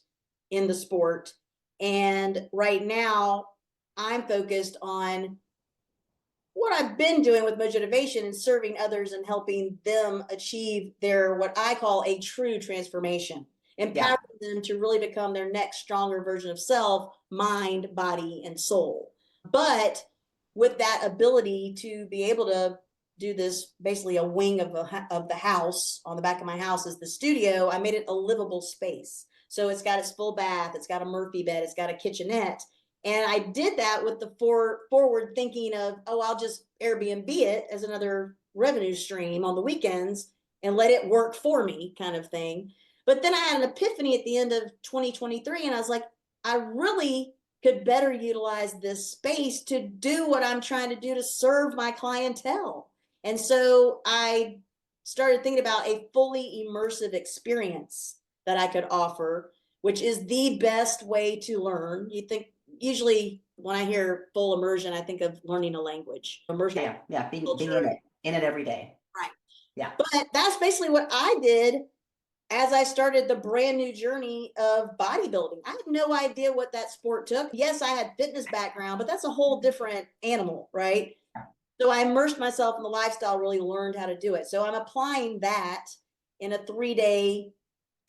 in the sport. And right now, I'm focused on what I've been doing with Mojo and serving others and helping them achieve their what I call a true transformation, empowering them to really become their next stronger version of self, mind, body, and soul. But with that ability to be able to do this, basically a wing of the house on the back of my house is the studio. I made it a livable space. So it's got its full bath, it's got a Murphy bed, it's got a kitchenette. And I did that with the forward thinking of, oh, I'll just Airbnb it as another revenue stream on the weekends and let it work for me kind of thing. But then I had an epiphany at the end of 2023, and I was like, I really could better utilize this space to do what I'm trying to do to serve my clientele. And so I started thinking about a fully immersive experience that I could offer, which is the best way to learn. You think usually when I hear full immersion, I think of learning a language. Immersion. Yeah, being in it every day. Right. Yeah. But that's basically what I did as I started the brand new journey of bodybuilding. I had no idea what that sport took. Yes, I had fitness background, but that's a whole different animal, right? So I immersed myself in the lifestyle, really learned how to do it. So I'm applying that in a 3-day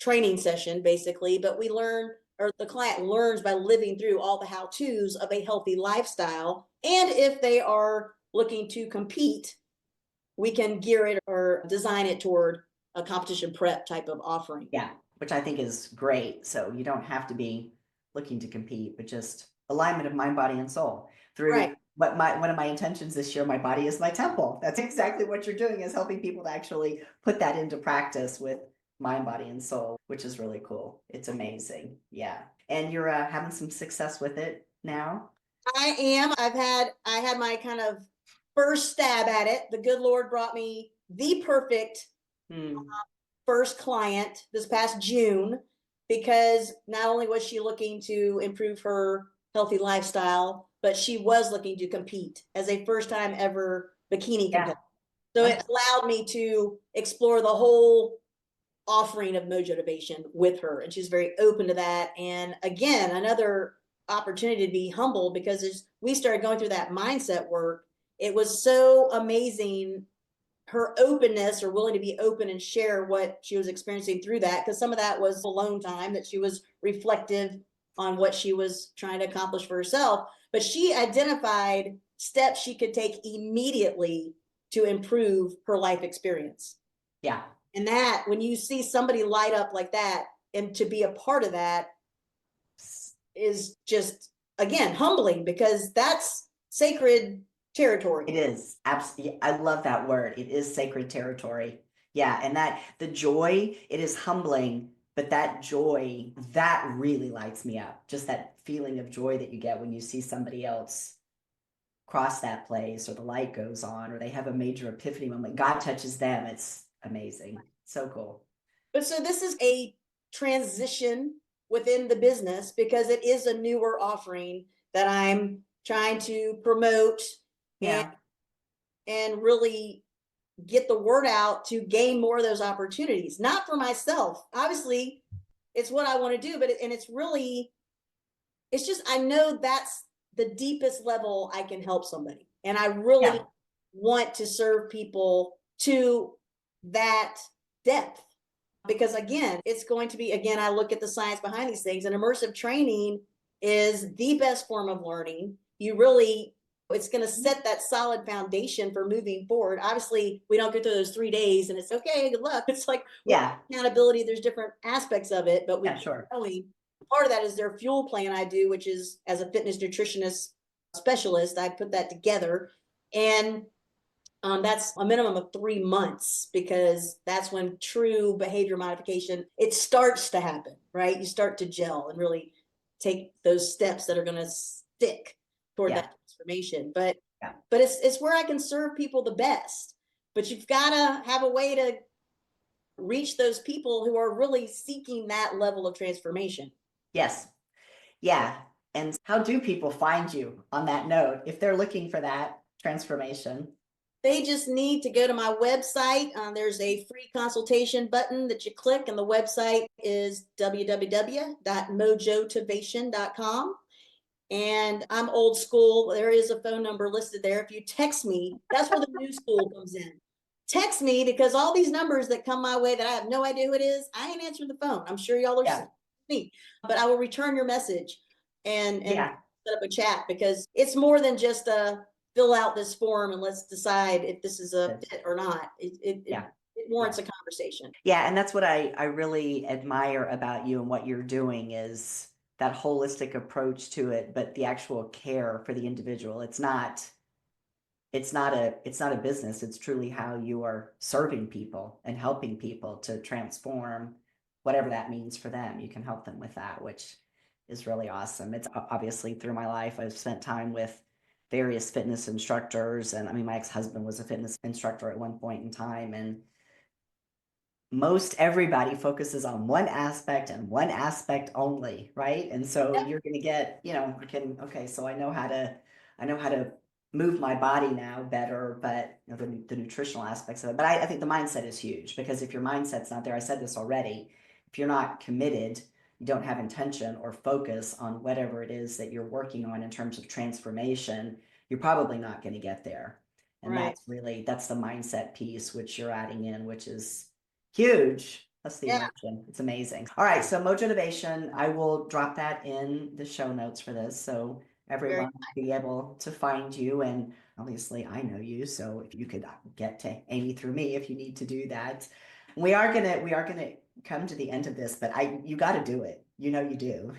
training session, basically, but we learn, or the client learns by living through all the how-tos of a healthy lifestyle. And if they are looking to compete, we can gear it or design it toward a competition prep type of offering. Yeah, which I think is great. So you don't have to be looking to compete, but just alignment of mind, body, and soul through one of my intentions this year. My body is my temple. That's exactly what you're doing, is helping people to actually put that into practice with mind, body, and soul, which is really cool. It's amazing. Yeah. And you're having some success with it now? I am. I had my kind of first stab at it. The good Lord brought me the perfect first client this past June, because not only was she looking to improve her healthy lifestyle, but she was looking to compete as a first time ever bikini competitor. So it allowed me to explore the whole offering of Mojo Motivation with her, and she's very open to that. And again, another opportunity to be humble, because as we started going through that mindset work, it was so amazing, her openness, or willing to be open and share what she was experiencing through that, because some of that was alone time that she was reflective on what she was trying to accomplish for herself. But she identified steps she could take immediately to improve her life experience. Yeah. And that, when you see somebody light up like that, and to be a part of that is just again, humbling, because that's sacred territory. It is. Absolutely. I love that word. It is sacred territory. Yeah. And that the joy, it is humbling, but that joy, that really lights me up. Just that feeling of joy that you get when you see somebody else cross that place, or the light goes on, or they have a major epiphany moment. God touches them. It's amazing. So cool. But so this is a transition within the business, because it is a newer offering that I'm trying to promote Yeah. and really get the word out to gain more of those opportunities. Not for myself. Obviously, it's what I want to do, but it's just, I know that's the deepest level I can help somebody. And I really Yeah. want to serve people to that depth. Because again, it's going to be, again, I look at the science behind these things, and immersive training is the best form of learning. It's going to set that solid foundation for moving forward. Obviously, we don't get through those 3 days and it's okay, good luck. It's like, Yeah. accountability, there's different aspects of it, but we Yeah, sure. going. Part of that is their fuel plan I do, which is, as a fitness nutritionist specialist, I put that together. And that's a minimum of 3 months, because that's when true behavior modification, it starts to happen, right? You start to gel and really take those steps that are going to stick toward Yeah. that transformation. But Yeah. it's where I can serve people the best. But you've got to have a way to reach those people who are really seeking that level of transformation. Yes. Yeah. And how do people find you on that note if they're looking for that transformation? They just need to go to my website. There's a free consultation button that you click, and the website is www.mojotivation.com. And I'm old school. There is a phone number listed there. If you text me, that's where the new school comes in. Text me, because all these numbers that come my way that I have no idea who it is, I ain't answering the phone. I'm sure y'all are Yeah. me, but I will return your message and Yeah. set up a chat, because it's more than just a fill out this form and let's decide if this is a fit or not. Yeah. It warrants a conversation. Yeah. And that's what I really admire about you and what you're doing, is that holistic approach to it, but the actual care for the individual. It's not a business. It's truly how you are serving people and helping people to transform whatever that means for them. You can help them with that, which is really awesome. It's obviously, through my life, I've spent time with various fitness instructors. And I mean, my ex-husband was a fitness instructor at one point in time. And most everybody focuses on one aspect and one aspect only, right? And so Yep. you're going to get, okay, so I know how to move my body now better, but the nutritional aspects of it. But I think the mindset is huge, because if your mindset's not there, I said this already, if you're not committed, you don't have intention or focus on whatever it is that you're working on in terms of transformation, you're probably not going to get there. And Right. that's the mindset piece, which you're adding in, which is huge. That's the Yeah. immersion. It's amazing. All right. So Mojo Motivation, I will drop that in the show notes for this, so everyone will be able to find you. And obviously I know you, so if you could get to Amy through me, if you need to do that. We are gonna come to the end of this, but you got to do it. You know you do.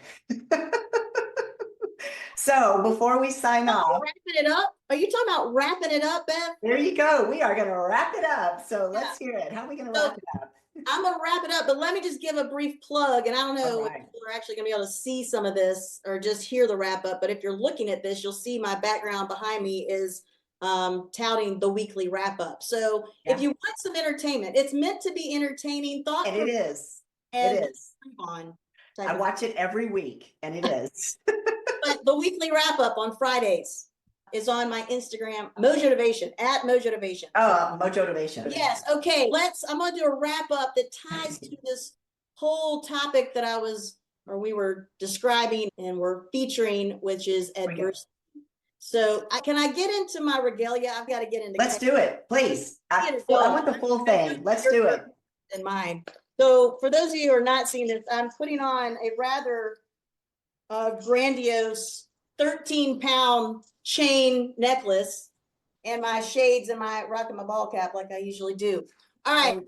So before we sign off, Wrapping it up. Are you talking about wrapping it up, Beth? there you go. We are going to wrap it up. So let's hear it. How are we going to wrap it up? I'm going to wrap it up, but let me just give a brief plug. And I don't know if people are actually going to be able to see some of this or just hear the wrap up. But if you're looking at this, you'll see my background behind me is touting the weekly wrap up. So if you want some entertainment, it's meant to be entertaining, thoughtful. And it is. And it is. I watch it every week, and it is. But the weekly wrap up on Fridays is on my Instagram, Mojotivation, at Mojotivation. Oh, Mojotivation. Yes. Okay. I'm going to do a wrap up that ties to this whole topic that we were describing and we're featuring, which is adversity. So can I get into my regalia? I've got to get into. Let's do it, please. I want the full thing. Let's do it. In mind. So for those of you who are not seeing this, I'm putting on a rather grandiose 13-pound chain necklace and my shades and my rocking my ball cap like I usually do. All right.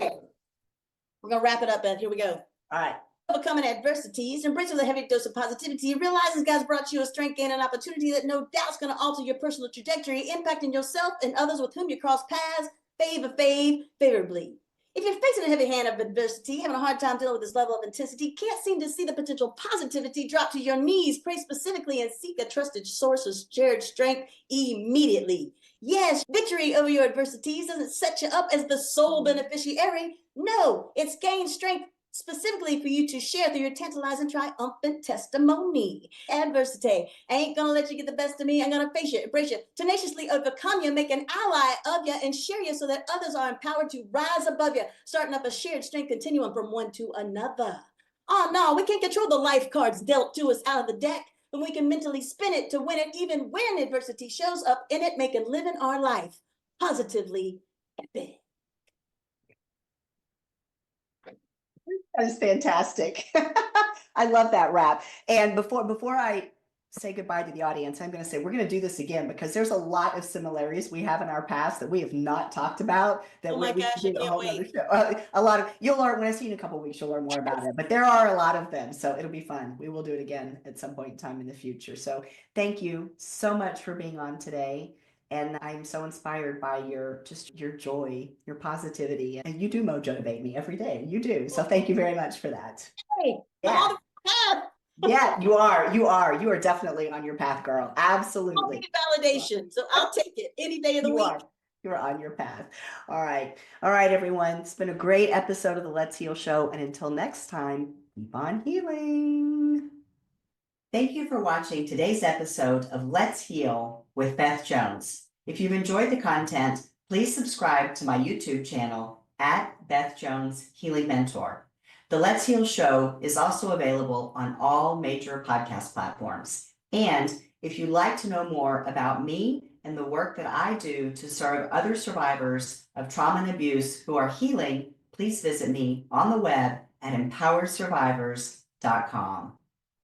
We're going to wrap it up, Beth. Here we go. All right. overcoming adversities, embrace with a heavy dose of positivity, realizes God's brought you a strength and an opportunity that no doubt's going to alter your personal trajectory, impacting yourself and others with whom you cross paths favorably. If you're facing a heavy hand of adversity, having a hard time dealing with this level of intensity, can't seem to see the potential positivity, drop to your knees, pray specifically, and seek a trusted source of shared strength immediately. Yes, victory over your adversities doesn't set you up as the sole beneficiary. No, it's gained strength specifically for you to share through your tantalizing, triumphant testimony. Adversity ain't gonna let you get the best of me. I'm gonna face you, embrace you, tenaciously overcome you, make an ally of you, and share you so that others are empowered to rise above you, starting up a shared strength continuum from one to another. Oh no, we can't control the life cards dealt to us out of the deck, and we can mentally spin it to win it even when adversity shows up in it, making living our life positively epic. That is fantastic. I love that rap. And before I say goodbye to the audience, I'm going to say we're going to do this again because there's a lot of similarities we have in our past that we have not talked about. That Oh my gosh, do I a can't whole other wait. show. A lot of you'll learn when I see you in a couple of weeks. You'll learn more about it. But there are a lot of them, so it'll be fun. We will do it again at some point in time in the future. So thank you so much for being on today. And I'm so inspired by your joy, your positivity. And you do motivate me every day. You do. So thank you very much for that. Hey, Yeah. path. Yeah, you are. You are definitely on your path, girl. Absolutely. Validation. So I'll take it any day of the You week. are. You're on your path. All right. All right, everyone. It's been a great episode of the Let's Heal Show. And until next time, keep on healing. Thank you for watching today's episode of Let's Heal with Beth Jones. If you've enjoyed the content, please subscribe to my YouTube channel at Beth Jones Healing Mentor. The Let's Heal Show is also available on all major podcast platforms. And if you'd like to know more about me and the work that I do to serve other survivors of trauma and abuse who are healing, please visit me on the web at empoweredsurvivors.com.